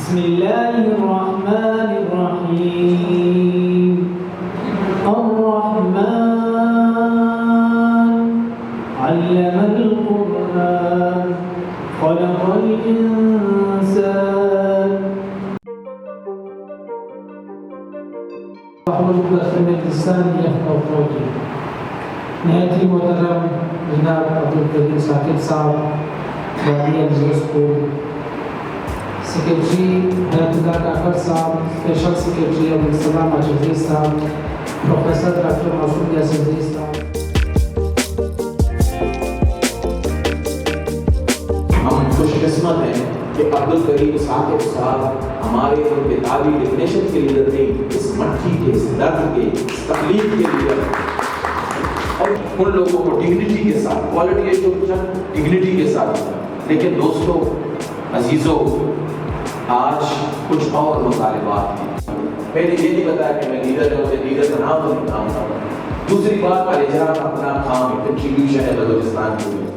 بسم اللہ الرحمن الرحیم الرحمن علم القرآن خلق الإنسان. نہایت ہی محترم جناب عبدالکریم ثاقب صاحب وادی الجوزپور، سیکریٹری حیات اللہ کاکڑ صاحب، اسپیشل سیکریٹری عبدالسلام عزیز صاحب، پروفیسر ڈاکٹر مسعود عزیز صاحب. ہم خوش قسمت ہیں کہ عبدالکریم ثاقب صاحب ہمارے کتابی ڈیفینیشن کے لیڈر نہیں، اس مٹھی کے، اس درد کے، اس تکلیف کے لیڈر، اور ان لوگوں کو ڈگنیٹی کے ساتھ، کوالٹی ایجوکیشن ڈگنیٹی کے ساتھ. لیکن دوستو، عزیزو، آج کچھ اور مطالبات ہیں. پہلے یہ نہیں بتایا کہ میں لیڈر ہوں، مجھے لیڈر کا نام تو نہیں کام تھا. دوسری بات کا اجرا اپنا کام کنٹریبیوشن ہے بلوچستان کے لیے.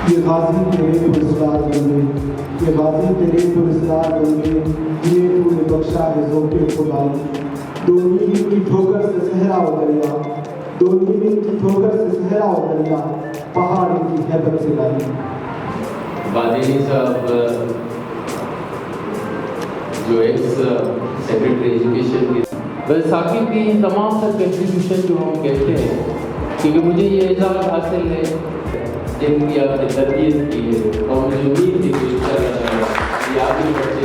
یہ غازی تیرے پرستار بن گئے، یہ غازی تیرے پرستار بن گئے، یہ تو نے بخشا ہے ذوق خدائی. دو نیل کی ٹھوکر سے صحرا اتریا، دو نیل کی ٹھوکر سے صحرا اتریا، پہاڑ کی ہیبت سے لائی. بادینی صاحب جو ایکس سیکریٹری ایجوکیشن کی، ثاقب کی تمام سر کنٹریبیوشن جو ہم کہتے ہیں، کیونکہ مجھے یہ اعزاز حاصل ہے جن کی آپ نے تربیت کی ہے، اور مجھے امید تھی کہ یہ آپ ہی بچے.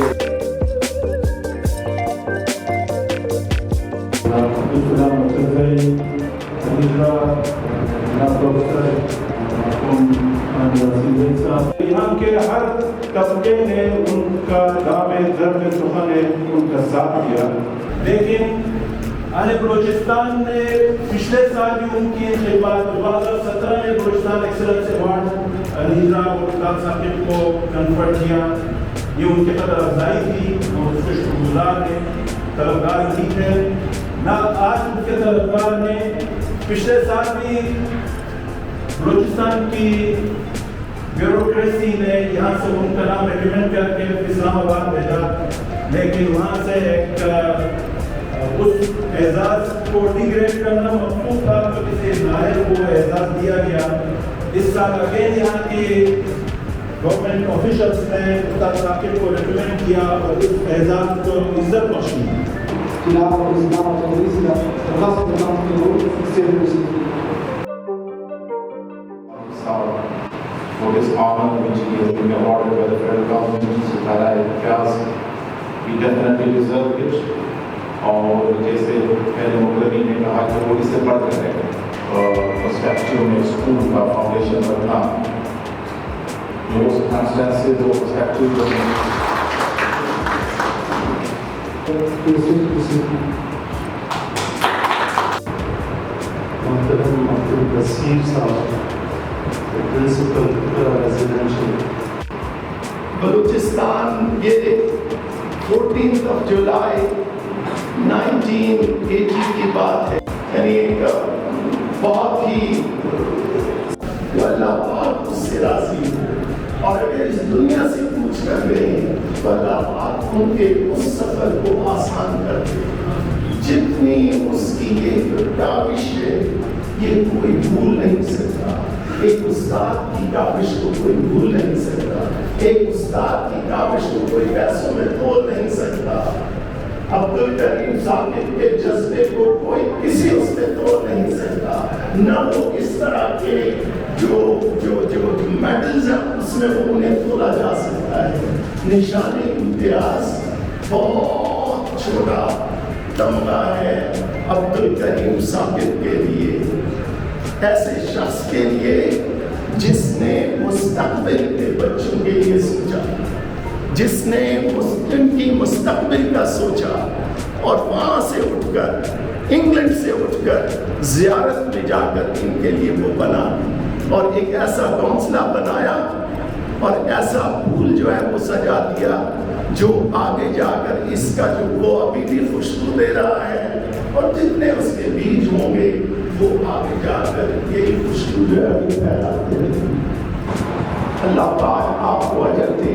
یہاں کے ہر طبقے نے ان کا دام درد سخن ہے ان کا ساتھ دیا. لیکن اہل بلوچستان نے پچھلے سال بھی ان کی خدمات 2017 میں بلوچستان ایکسلنس ایوارڈ ہجرا مختار ثاقب کو کنفرٹ کیا. یہ ان کی قدر افزائی تھی اور اس کے شکر گزار ہیں، طلبگار بھی تھے. نہ آج ان کے طلبگار نے پچھلے سال بھی بلوچستان کی بیوروکریسی نے یہاں سے ان کا نام ریکمینڈ کر کے اسلام آباد بھیجا، لیکن وہاں سے ایک اس اعزاز کو ڈیگریڈ کرنا مطلوب تھا تو کسی نائب کو اعزاز دیا گیا. اس سال اگین یہاں کی گورنمنٹ آفیشلز نے استاد ثاقب کو ریکمینڈ کیا اور اس اعزاز کو عزت بخشی. جناب عبدالسلام عزیز صاحب خاص پروگرام کے لوگ سے for this honor which he has been awarded by the federal government, Mr. Thalai Pyas. We definitely deserve it. اور جیسے پہلے مقرری نے کہا کہ وہ اس سے بڑھ کر ہے پرسپیکٹیو میں اسکول کا فاؤنڈیشن رکھنا، جو سرکمسٹانسز وہ پرسپیکٹیو محترم عبدالبصیر صاحب، پرنسپل ریزیڈنشل بلوچستان. یہ 14 جولائی 1980 کی بات ہے. یعنی ایک بہت ہی اللہ پاک اس سے راضی ہے، اور اگر اس دنیا سے پوچھ کر گئے تو اللہ پاک ان کے اس سفر کو آسان کر دے. جتنی اس کی یہ کاوش ہے یہ کوئی بھول نہیں سکتا. ایک استاد کی کاوش کو کوئی بھول نہیں سکتا. ایک استاد کی کاوش کو کوئی پیسوں میں تول نہیں سکتا. عبدالکریم ثاقب کے جذبے کو کوئی کسی اس میں توڑ نہیں سکتا. نہ وہ اس طرح کے جو میڈلز ہیں اس میں وہ انہیں تولا جا سکتا ہے. نشان امتیاز بہت چھوٹا تمغہ ہے عبدالکریم ثاقب کے لیے، ایسے شخص کے لیے جس نے مستقبل کے بچوں کے لیے سوچا، جس نے ان کی مستقبل کا سوچا، اور وہاں سے اٹھ کر انگلینڈ سے اٹھ کر زیارت میں جا کر ان کے لیے وہ بنا، اور ایک ایسا کونسلہ بنایا اور ایسا پھول جو ہے وہ سجا دیا جو آگے جا کر اس کا جو وہ ابھی بھی خوشبو دے رہا ہے، اور جتنے اس کے بیج ہوں گے وہ آگے جا کر یہی خوشبو جو ہے وہ پھیلاتے رہیں. اللہ پاک آپ کو اجر دے.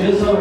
600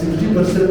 60%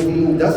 3, 10?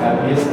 PhD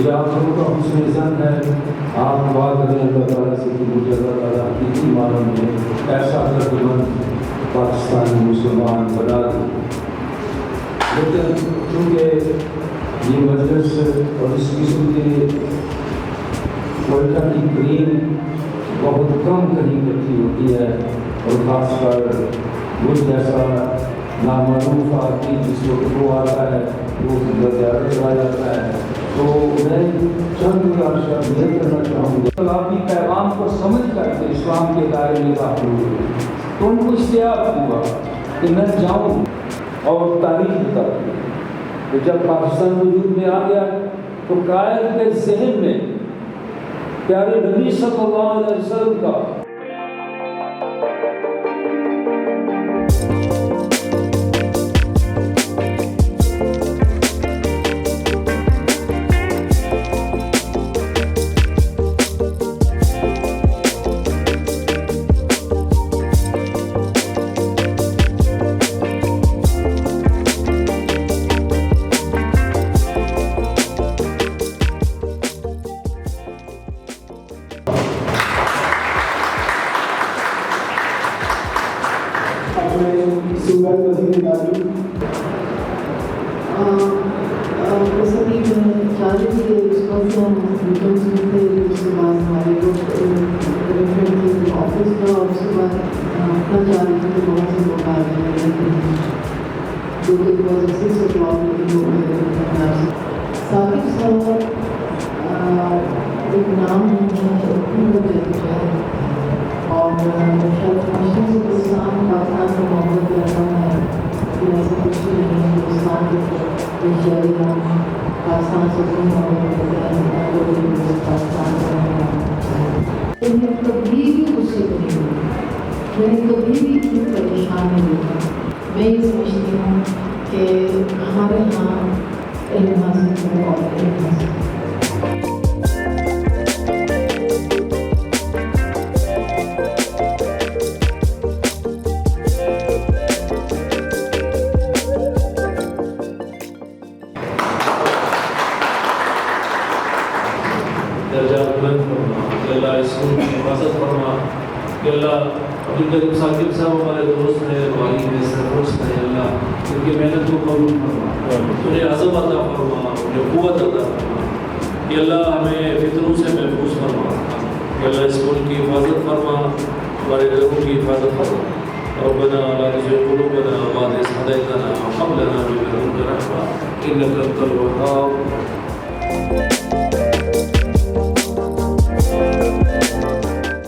یہ آپ سب کا حسن ظن ہے. آپ دعا کریں اللہ تعالیٰ سے کہ مجھے اللہ تعالیٰ حقیقی معنوں میں ایسا دردمند پاکستانی مسلمان بنا دے. لیکن چونکہ یہ مجلس اور اس قسم کے ورلڈ کی کریم بہت کم کہیں اکٹھی ہوتی ہے، اور خاص کر مجھ جیسا نامعروف آدمی جس وقت وہ آتا ہے وہ زیادہ چلا جاتا ہے، تو میں چند شبد یہ کرنا چاہوں گا. انقلابی پیغام کو سمجھ کر کے اسلام کے دائرے میں داخل ہوئے تو ان کو اشتیاق ہوا کہ میں جاؤں اور تاریخ بتاؤں. تو جب پاکستان وجود میں آ گیا تو قائد کے ذہن میں پیارے نبی صلی اللہ علیہ وسلم کا إنك أنت الوهاب